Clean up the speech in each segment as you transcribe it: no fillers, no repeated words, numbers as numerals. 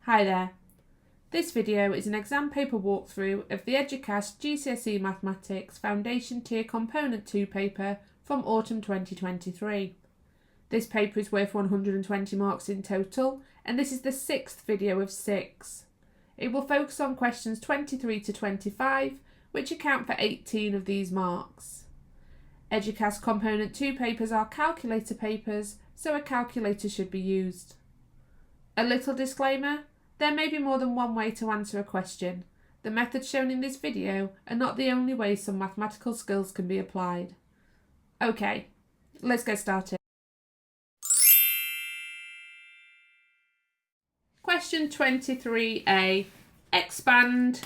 Hi there. This video is an exam paper walkthrough of the Eduqas GCSE Mathematics Foundation Tier Component 2 paper from autumn 2023. This paper is worth 120 marks in total, and this is the 6th video of 6. It will focus on questions 23 to 25, which account for 18 of these marks. Eduqas Component 2 papers are calculator papers, so a calculator should be used. A little disclaimer, there may be more than one way to answer a question. The methods shown in this video are not the only way some mathematical skills can be applied. Okay, let's get started. Question 23a, expand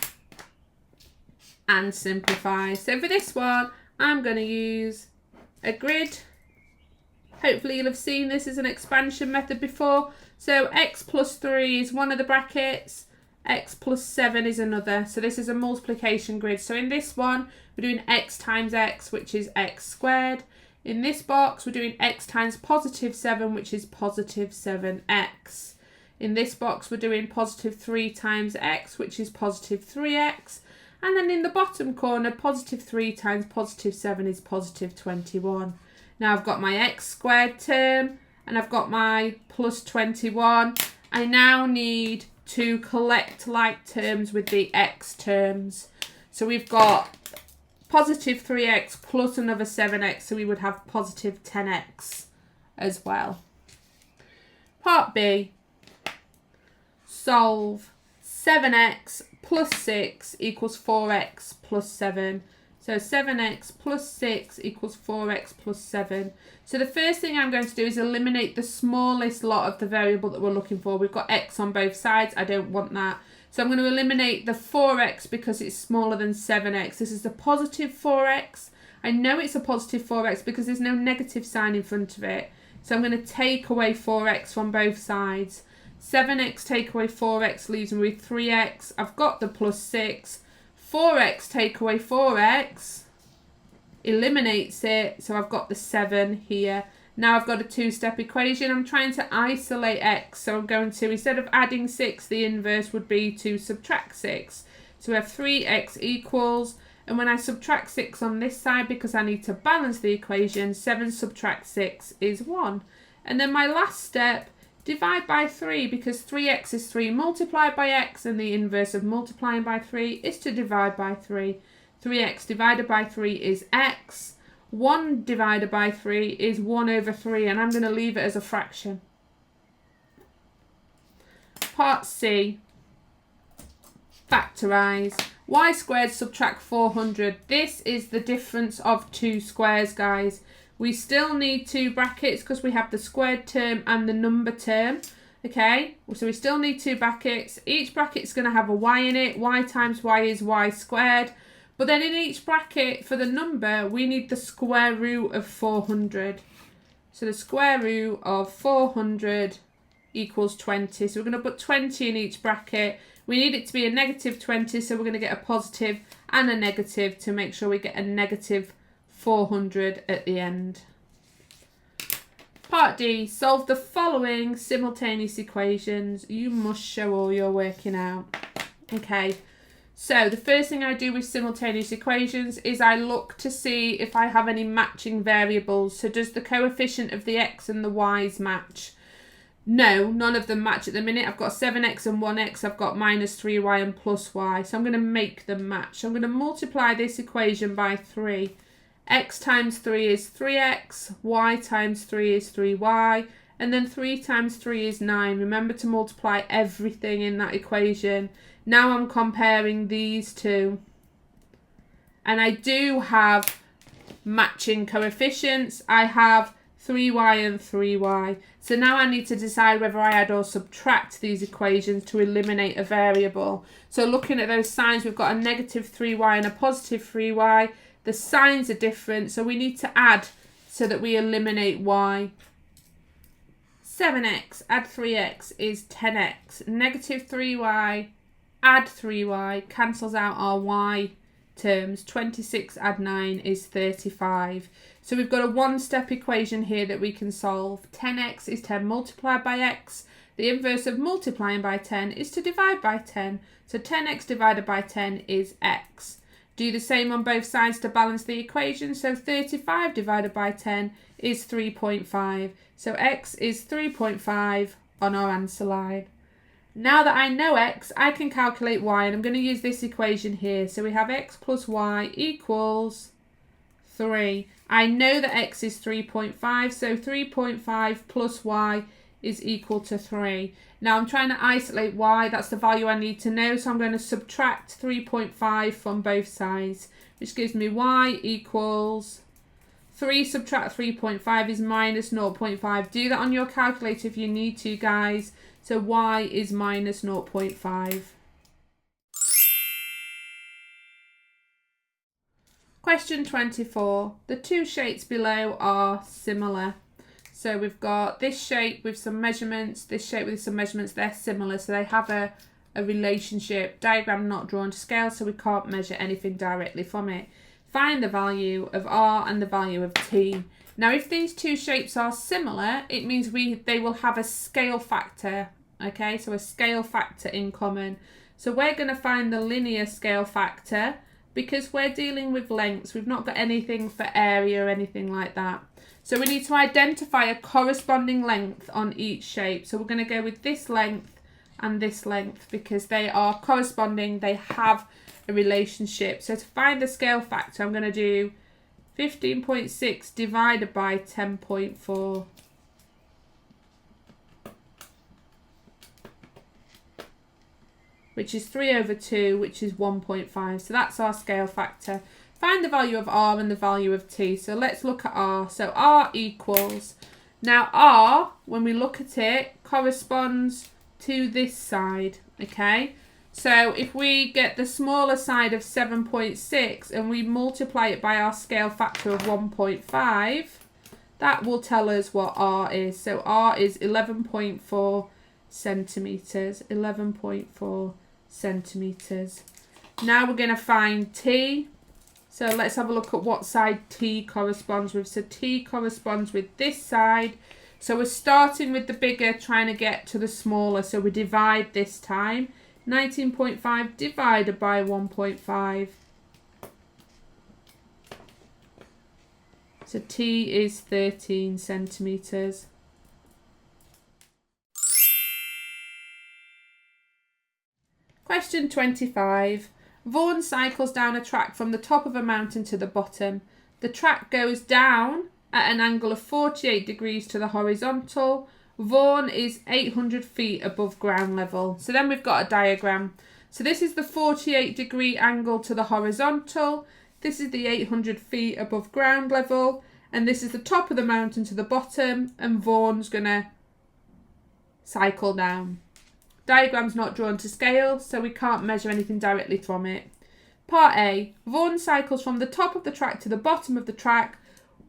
and simplify. So for this one, I'm going to use a grid. Hopefully you'll have seen this as an expansion method before. So x plus 3 is one of the brackets, x plus 7 is another. So this is a multiplication grid. So in this one, we're doing x times x, which is x squared. In this box, we're doing x times positive 7, which is positive 7x. In this box, we're doing positive 3 times x, which is positive 3x. And then in the bottom corner, positive 3 times positive 7 is positive 21. Now I've got my x squared term and I've got my plus 21. I now need to collect like terms with the x terms. So we've got positive 3x plus another 7x, so we would have positive 10x as well. Part B, solve 7x plus 6 equals 4x plus 7. So 7x plus 6 equals 4x plus 7. So the first thing I'm going to do is eliminate the smallest lot of the variable that we're looking for. We've got x on both sides. I don't want that. So I'm going to eliminate the 4x because it's smaller than 7x. This is the positive 4x. I know it's a positive 4x because there's no negative sign in front of it. So I'm going to take away 4x from both sides. 7x take away 4x leaves me with 3x. I've got the plus 6. 4x take away 4x eliminates it, so I've got the 7 here. Now I've got a two-step equation. I'm trying to isolate x, so I'm going to, instead of adding 6, the inverse would be to subtract 6. So we have 3x equals, and when I subtract 6 on this side, because I need to balance the equation, 7 subtract 6 is 1. And then my last step, divide by 3, because 3x is 3 multiplied by x, and the inverse of multiplying by 3 is to divide by 3. 3x divided by 3 is x. 1 divided by 3 is 1 over 3, and I'm going to leave it as a fraction. Part C, factorise. Y squared subtract 400. This is the difference of two squares, guys. We still need two brackets because we have the squared term and the number term. Okay, so we still need two brackets. Each bracket is going to have a y in it. Y times y is y squared. But then in each bracket for the number, we need the square root of 400. So the square root of 400 equals 20. So we're going to put 20 in each bracket. We need it to be a negative 20, so we're going to get a positive and a negative to make sure we get a negative 400 at the end. Part D, solve the following simultaneous equations. You must show all your working out. Okay, so the first thing I do with simultaneous equations is I look to see if I have any matching variables. So does the coefficient of the x and the y's match? No, none of them match at the minute. I've got 7x and 1x. I've got minus 3y and plus y. So I'm going to make them match. So I'm going to multiply this equation by 3. X times 3 is 3x, y times 3 is 3y, and then 3 times 3 is 9. Remember to multiply everything in that equation. Now I'm comparing these two. And I do have matching coefficients. I have 3y and 3y. So now I need to decide whether I add or subtract these equations to eliminate a variable. So looking at those signs, we've got a negative 3y and a positive 3y. The signs are different, so we need to add so that we eliminate y. 7x add 3x is 10x. Negative 3y add 3y cancels out our y terms. 26 add 9 is 35. So we've got a one-step equation here that we can solve. 10x is 10 multiplied by x. The inverse of multiplying by 10 is to divide by 10. So 10x divided by 10 is x. Do the same on both sides to balance the equation. So 35 divided by 10 is 3.5. So x is 3.5 on our answer line. Now that I know x, I can calculate y, and I'm going to use this equation here. So we have x plus y equals 3. I know that x is 3.5, so 3.5 plus y is equal to 3. Now I'm trying to isolate y, that's the value I need to know, so I'm going to subtract 3.5 from both sides, which gives me y equals 3 subtract 3.5 is minus 0.5. Do that on your calculator if you need to, guys. So y is minus 0.5. Question 24. The two shapes below are similar. So we've got this shape with some measurements, this shape with some measurements, they're similar. So they have a relationship. Diagram not drawn to scale, so we can't measure anything directly from it. Find the value of r and the value of t. Now if these two shapes are similar, it means they will have a scale factor. Okay, so a scale factor in common. So we're going to find the linear scale factor because we're dealing with lengths. We've not got anything for area or anything like that. So we need to identify a corresponding length on each shape. So we're going to go with this length and this length because they are corresponding, they have a relationship. So to find the scale factor, I'm going to do 15.6 divided by 10.4. Which is 3/2, which is 1.5. So that's our scale factor. Find the value of r and the value of t. So let's look at r. So r equals, now r, when we look at it, corresponds to this side, okay? So if we get the smaller side of 7.6 and we multiply it by our scale factor of 1.5, that will tell us what r is. So r is 11.4 centimetres, 11.4 centimetres. Now we're going to find t. So let's have a look at what side t corresponds with. So t corresponds with this side. So we're starting with the bigger, trying to get to the smaller. So we divide this time. 19.5 divided by 1.5. So t is 13 centimetres. Question 25. Vaughan cycles down a track from the top of a mountain to the bottom. The track goes down at an angle of 48 degrees to the horizontal. Vaughan is 800 feet above ground level. So then we've got a diagram. So this is the 48 degree angle to the horizontal. This is the 800 feet above ground level. And this is the top of the mountain to the bottom. And Vaughan's going to cycle down. Diagram's not drawn to scale, so we can't measure anything directly from it. Part A. Vaughan cycles from the top of the track to the bottom of the track.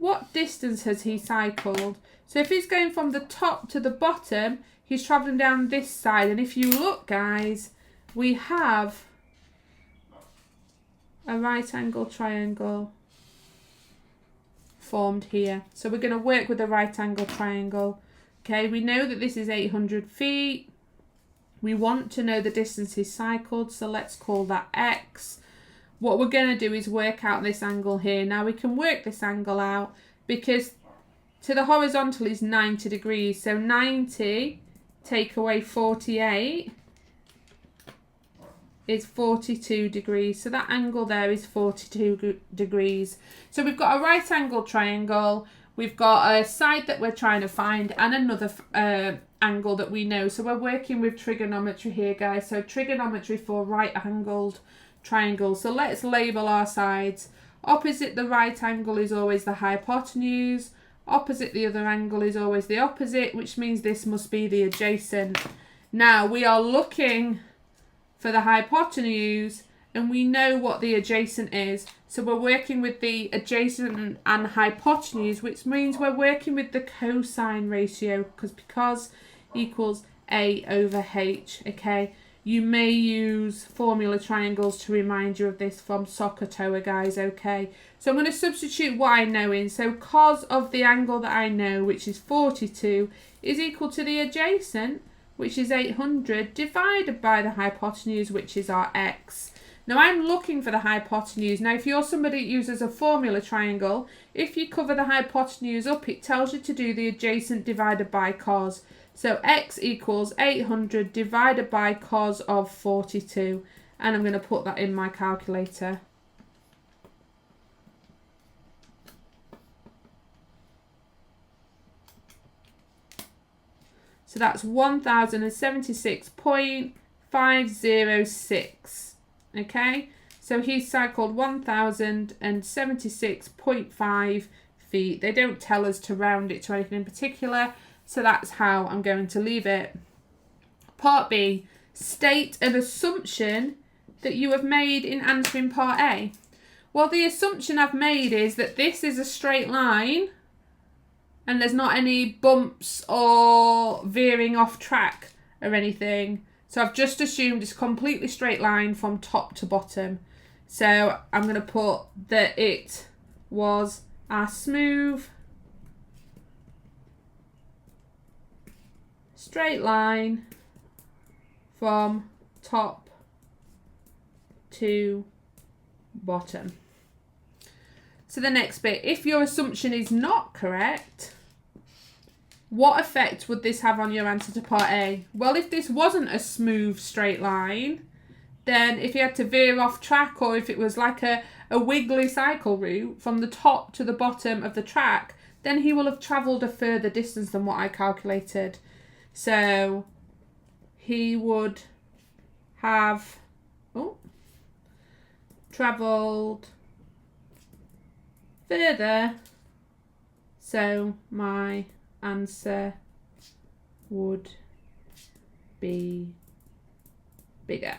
What distance has he cycled? So if he's going from the top to the bottom, he's travelling down this side. And if you look, guys, we have a right angle triangle formed here. So we're going to work with a right angle triangle. Okay, we know that this is 800 feet. We want to know the distance he's cycled, so let's call that x. What we're going to do is work out this angle here. Now we can work this angle out because to the horizontal is 90 degrees. So 90 take away 48 is 42 degrees. So that angle there is 42 degrees. So we've got a right angle triangle. We've got a side that we're trying to find and another angle that we know. So we're working with trigonometry here, guys. So trigonometry for right-angled triangles. So let's label our sides. Opposite the right angle is always the hypotenuse. Opposite the other angle is always the opposite, which means this must be the adjacent. Now we are looking for the hypotenuse and we know what the adjacent is. So we're working with the adjacent and hypotenuse, which means we're working with the cosine ratio because equals A over H, okay? You may use formula triangles to remind you of this from SOHCAHTOA, guys, okay? So I'm going to substitute what I know in. So cos of the angle that I know, which is 42, is equal to the adjacent, which is 800, divided by the hypotenuse, which is our x. Now I'm looking for the hypotenuse. Now if you're somebody that uses a formula triangle, if you cover the hypotenuse up, it tells you to do the adjacent divided by cos. So x equals 800 divided by cos of 42. And I'm going to put that in my calculator. So that's 1076.506. Okay, so he's cycled 1076.5 feet. They don't tell us to round it to anything in particular, so that's how I'm going to leave it. Part B, state an assumption that you have made in answering part A. Well, the assumption I've made is that this is a straight line and there's not any bumps or veering off track or anything. So I've just assumed it's a completely straight line from top to bottom. So I'm going to put that it was a smooth, straight line from top to bottom. So the next bit, if your assumption is not correct, what effect would this have on your answer to part A? Well, if this wasn't a smooth straight line, then if you had to veer off track, or if it was like a wiggly cycle route from the top to the bottom of the track, then he will have travelled a further distance than what I calculated. So he would have travelled further, so my answer would be bigger.